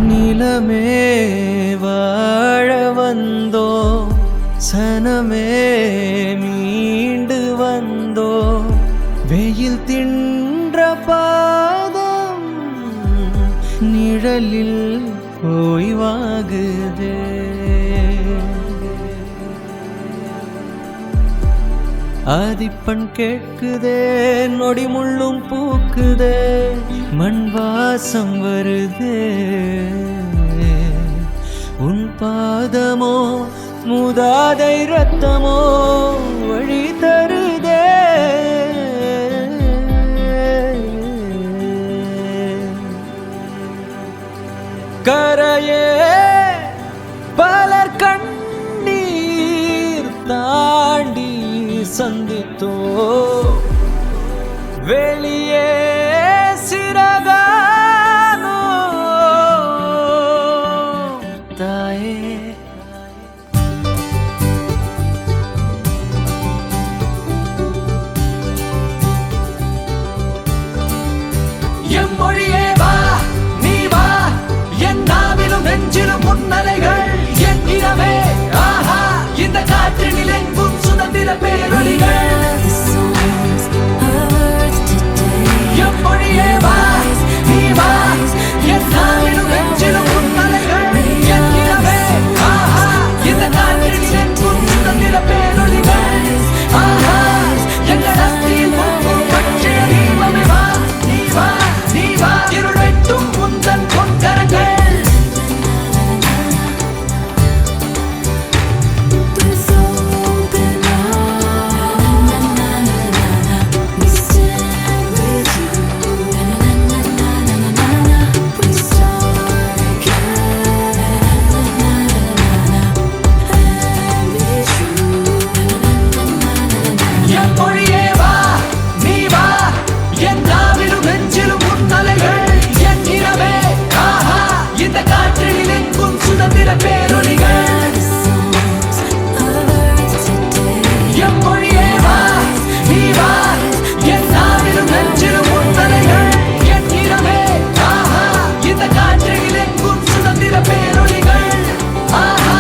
நிலமே வாழ வந்தோ சனமே மீண்டு வந்தோ வெயில் தின்ற பாதம் நிழலில் ஓய்வாகுதே. ஆதிப்பண் கேட்குதே நொடி முள்ளும் பூக்குதே மண் வாசம் வருதே. உன் பாதமோ மூதாதை ரத்தமோ வழி தருதே. கரையே பலர் கண்ணீர் தாண்டி சந்தித்தோ வெளியே சிறகானோ தாயே. எம்மொழியே வா நீ வா என் நாவிலும் நெஞ்சிலும் முன்னலைகள் என் இரவே ஆஹா இந்த காற்றினில் எங்கும் சுதந்திர பேரொலிகள். எம்மொழியே வா நீ வா என் நாவிலும் நெஞ்சிலும் முன்னலைகள் என் இரவே ஆஹா இந்த காற்றினில் எங்கும் சுதந்திர பேரொலிகள். ஆஹா எங்கள் அஸ்தியில் பொங்கும் பச்சை தீபமே வா நீ வா நீ வா இருள் வெட்டும் உந்தன் பொன்கரங்கள். எம்மொழியே வா நீ வா என் நாவிலும் நெஞ்சிலும் முன்னலைகள் என் இரவே ஆஹா இந்த காற்றினில் எங்கும் சுதந்திர பேரொலிகள். எம்மொழியே வா நீ வா என் நாவிலும் நெஞ்சிலும் முன்னலைகள் என் இரவே ஆஹா இந்த காற்றினில் எங்கும் சுதந்திர பேரொலிகள். ஆஹா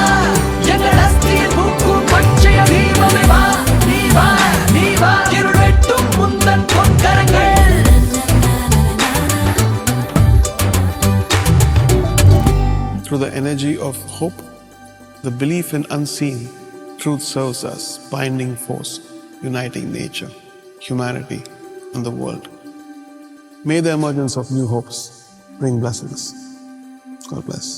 எங்கள் அஸ்தியில் பூக்கும் பச்சைய தீபமே வா நீ வா நீ வா இருள் வெட்டும் உந்தன் பொன்கரங்கள். Through the energy of hope, the belief in unseen truth serves as binding force, uniting nature, humanity, and the world. May the emergence of new hopes bring blessings. God bless.